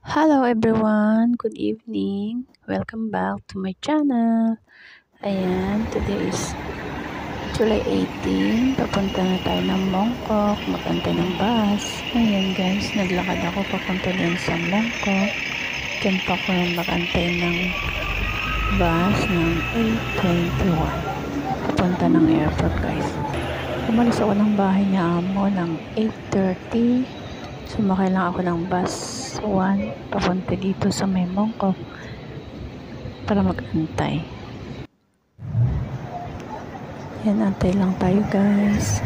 Hello everyone, good evening. Welcome back to my channel. Ayan, today is July 18. Papunta na tayo ng Mongkok, magantay ng bus. Ayan guys, naglakad ako papunta din sa Mongkok. Diyan pa ako magantay ng bus ng 8:21. Papunta ng airport guys. Umalis ako ng bahay ni Amo ng 8:30. Sumakay lang ako ng bus 1 papunta dito sa may Mongkok para mag-antay. Yan, antay lang tayo guys.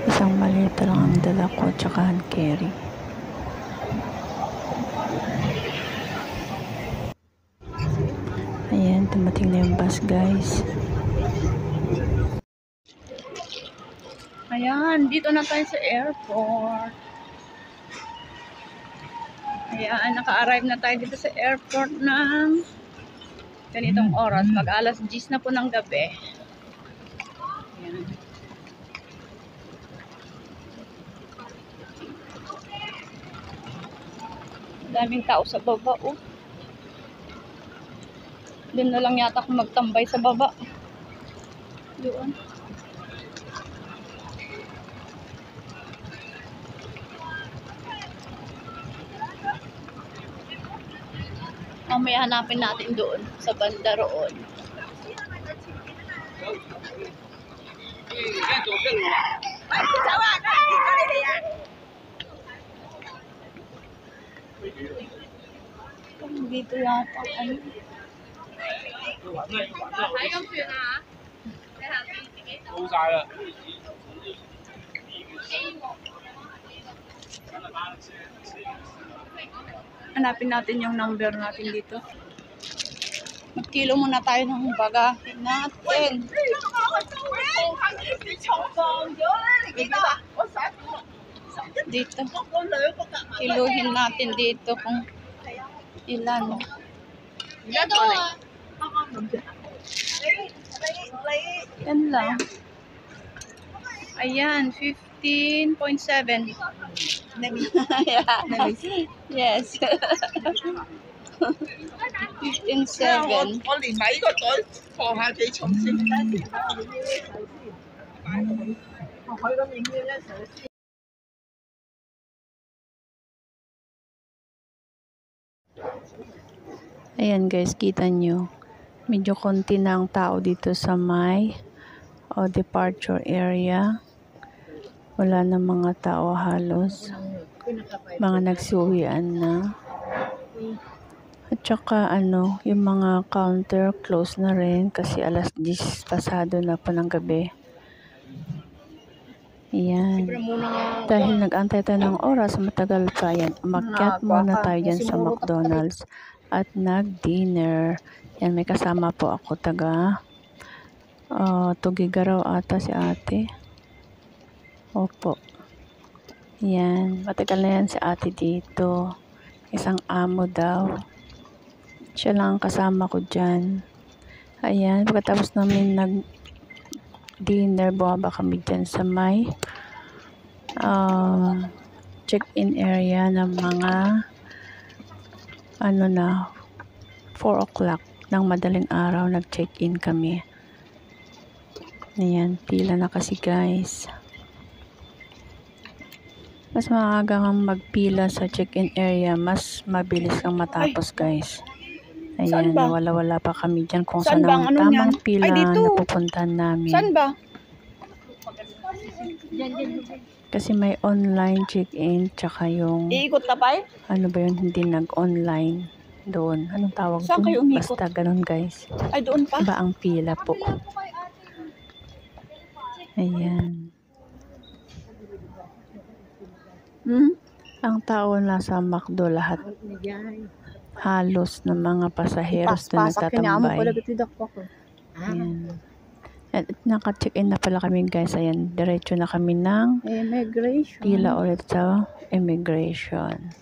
Isang maleta lang ang dala ko tsaka hand carry. Ayan, dumating na yung bus guys. Ayan, dito na tayo sa airport. Ayan, naka-arrive na tayo dito sa airport ng ganitong oras. Mag-alas 10 na po ng gabi. Ayan. Daming tao sa baba, oh. Doon na lang yata ako magtambay sa baba. Doon. Mamaya hanapin natin doon sa banda roon. Dito yata ano. Hanapin natin yung number natin dito. Magkilo muna tayo ng bagahe natin. Dito. Kiluhin natin dito kung ilan. Yan lang. Ayan, 15.7. Yes. 15.7. Ayan guys, kita nyo. Medyo konti na ang tao dito sa may departure area. Wala na mga tao halos. Mga nagsuwian na. At saka yung mga counter close na rin kasi alas 10 pasado na po ng gabi. Ayan. Dahil nag-antay tayo ng oras, matagal pa yan. Umakyat muna tayo dyan sa McDonald's at nag-dinner. Yan, may kasama po ako taga Tugigaraw ata si ate. Opo. Yan, matagal na yan si ate dito. Isang amo daw. Siya lang ang kasama ko dyan. Ayan, pagkatapos namin nag-dinner, bumaba kami dyan sa may check-in area ng mga 4 o'clock ng madaling araw nag-check-in kami. Ayan, pila na kasi guys. Mas maaga kang magpila sa check-in area, mas mabilis kang matapos guys. Ayan, wala pa kami dyan kung saan ang tamang pila na pupuntahan namin. Saan ba? Kasi may online check-in, tsaka yung Iikot na pa eh? ano ba yun, hindi nag-online doon. Anong tawag Saan kayo doon? umikot? Basta ganun guys. Ay, doon pa? Iba ang pila po. Ayan. Ang tao nasa McDo lahat. Halos ng mga pasaheros na nagtatambay. Ayan. At naka-check-in na pala kami guys. Ayan, diretso na kami ng Immigration. pila ulit sa immigration.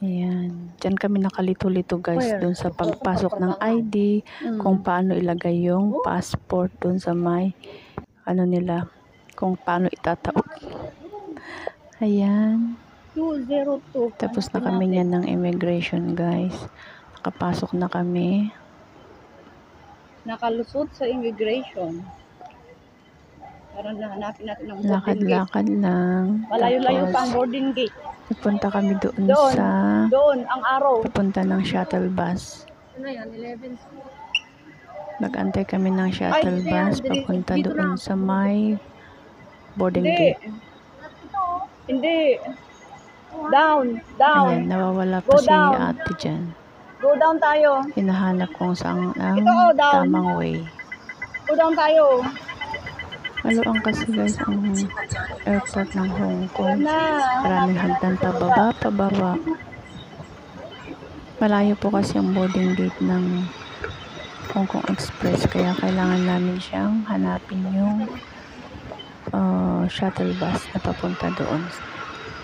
Ayan. Diyan kami nakalito-lito guys. Doon sa pagpasok ng ID. Kung paano ilagay yung passport doon sa may nila. Kung paano itataob. Ayan. 202. Tapos na kami niyan ng immigration, guys. Nakapasok na kami. Nakalusot sa immigration. Para nahanapin natin ang boarding gate. Lakad-lakad lang. Malayo-layo pa ang Tapos, boarding gate. napunta kami doon Doon, sa doon, ang araw. papunta ng shuttle bus. Ano yan, 11? Nag-antay kami ng shuttle bus papunta doon sa may boarding Hindi. gate. Hindi. Down, down. Ayan, nawawala pa Go si down. ate dyan. Go down tayo. Hinahanap kung saan ang Ito, down. tamang way. Go down tayo. Maluang kasi guys ang airport ng Hong Kong. Na. Maraming hagdan pababa. Malayo po kasi ang boarding gate ng Hong Kong Express. Kaya kailangan namin siyang hanapin yung shuttle bus na papunta doon.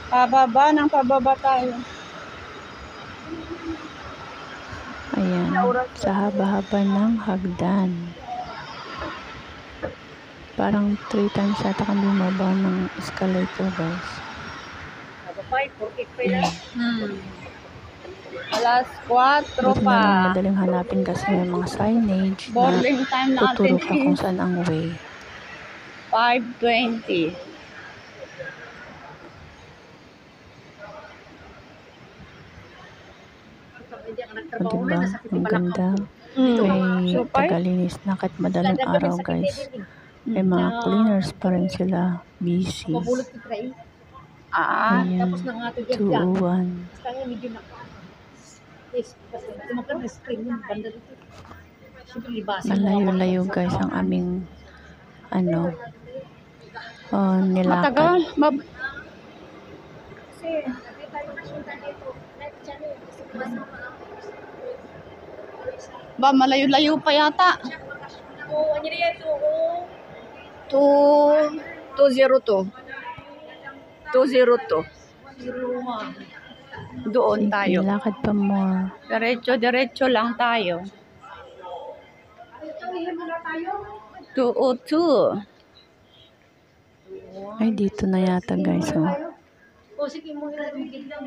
Pababa tayo. Ayan, sa haba-haba ng hagdan. Parang 3 times yata kami bumaba ng escalator, guys. Alas 4 Buti na lang pa. madaling hanapin kasi may mga signage na Boarding time natin tuturo ka kung is saan ang way. 5:20. O diba? Ang ganda. May Super. tagalinis na kahit madaling araw, guys. May mga cleaners pa rin sila. Busy. Ah, Ayan, 201. Malayo-layo, guys, ang aming nilakad. matagal. Ba, malayo-layo pa yata. 202. 202. Doon Sige, tayo. lakad pa more. Diretso lang tayo. 202. Ay, dito na yata, guys. Oh.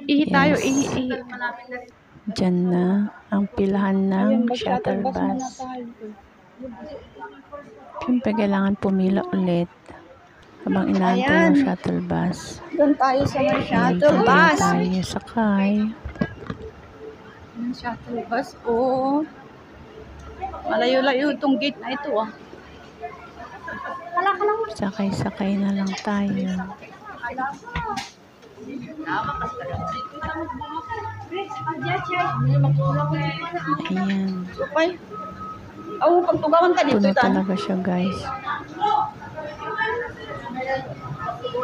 Ihi tayo, Yes. ihi. Diyan na ang pilahan ng shuttle bus. Siyempre, kailangan pumila ulit habang inaantay Ayan. yung shuttle bus. Doon tayo sa may Ayan, shuttle pwede na bus. tayo sakay. Yung shuttle bus, oh. Malayo-layo itong gate na ito, ah. Sakay-sakay na lang tayo. Ayan. Okay. Oh, pagtugawan ka dito, Puno tan. talaga siya, guys.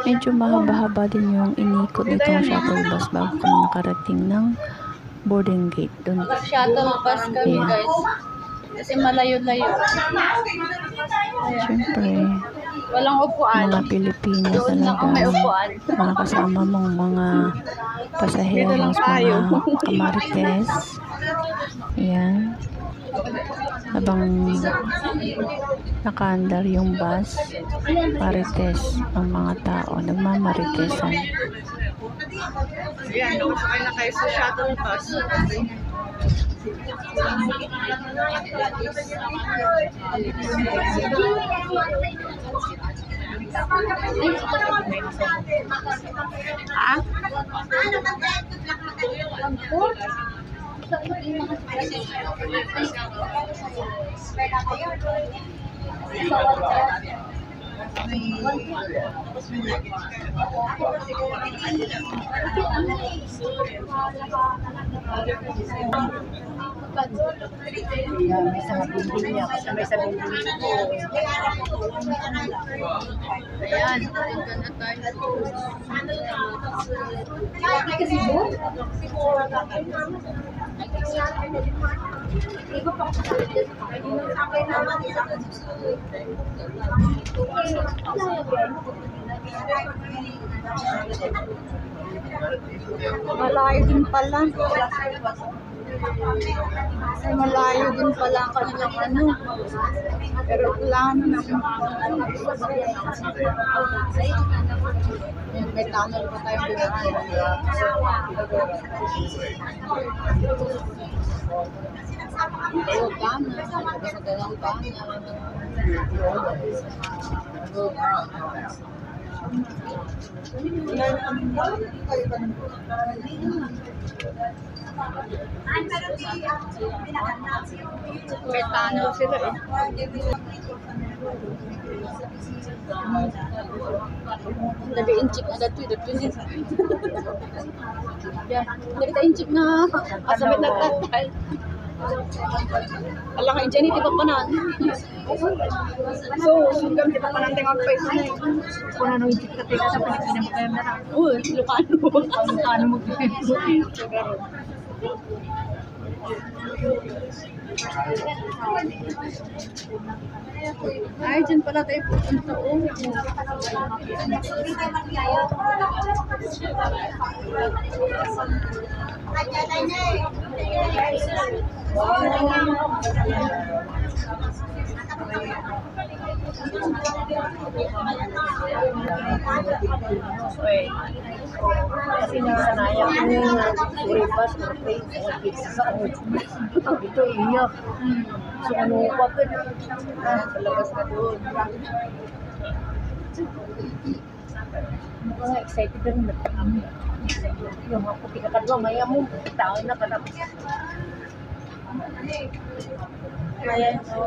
Medyo mahaba-haba din yung inikot nitong shuttle bus bago kami nakarating ng boarding gate doon. Shuttle bus kami, Ayan. guys. Kasi malayo-layo. Siyempre, Walang upuan. mga Pilipino Doon lang kung may talaga. upuan. Mga kasama mong mga pasaheros, Dito lang tayo. mga kamarites. Ayan. Habang nakaandar yung bus, marites ang mga tao, nagmamaritesan. Ayan, nakasakay na kayo sa shuttle bus. Ah? May sa building niya, kasi may sa building niya. Ayan, tingnan na tayo. Malayo din pala. Ay, malayo din pala ang kanilang ano. Pero plano na. Ayan, may tunnel pa tayo binahan. Gana. Sa dalang gana. May tunnel sila eh. Dari inchik na dito din. Yan, dari ta inchik na asamit na tatay. Ala ka dyan, di pa panan. So, sugam kita panan tengok face na eh. Kung ano yung tikta teka sa Pilipinas mo kayo na. Uy, Lucano. Ano mo Ay, dyan pala tayo pupunta. Kasi nasanaya ko yung uripas or plate or pizza sa ito iyak. So ano pa pa sa labas na doon. Mga excited na rin na kami. Yung mga puti ka kadwa, maya mo, tao na patapos. Ayan, so.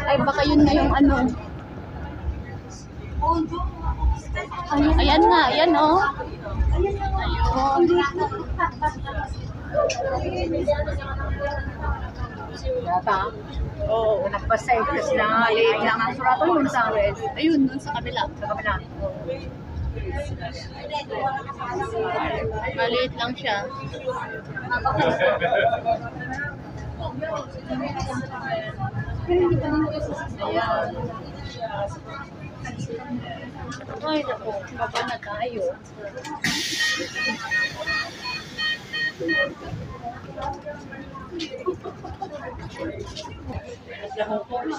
Ay, baka yun na yung ano. Ayan nga, ayan oh. Ayun. Yata? Oo. Nagpasay kasi na late lang ang surato mo sa res. Ayun, dun sa kabila. Sa kabila. Maliit lang siya. Ayan. Ay, naku. Baba na tayo.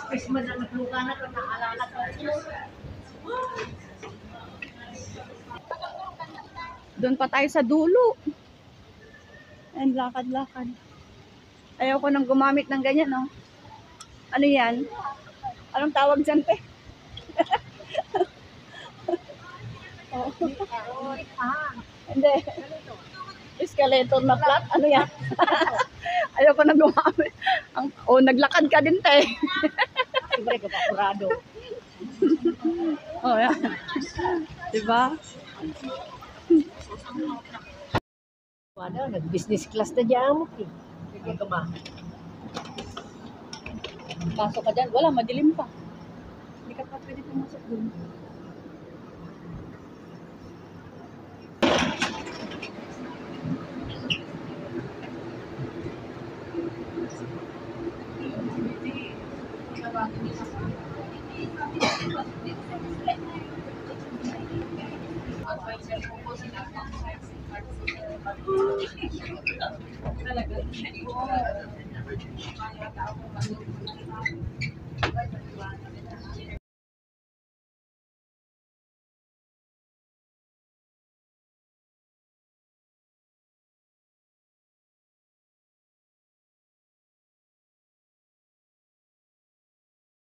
Christmas na nagluka na ito, naalala ko. Doon pa tayo sa dulo. Ayan, lakad-lakad. Ayaw ko nang gumamit ng ganyan, no? Ano yan? Anong tawag dyan, te? Oh. Hindi. Escalator na flat? Ano yan? Ayaw ko nang gumamit. Naglakad ka din, te. Siyempre ka pa, kurado. Oh, yan. Diba? Wala, nag-business class na dyan mo. Sige ka ba? Pasok ka dyan. Wala, madilim pa. Hindi ka pa pwede pumasok dun.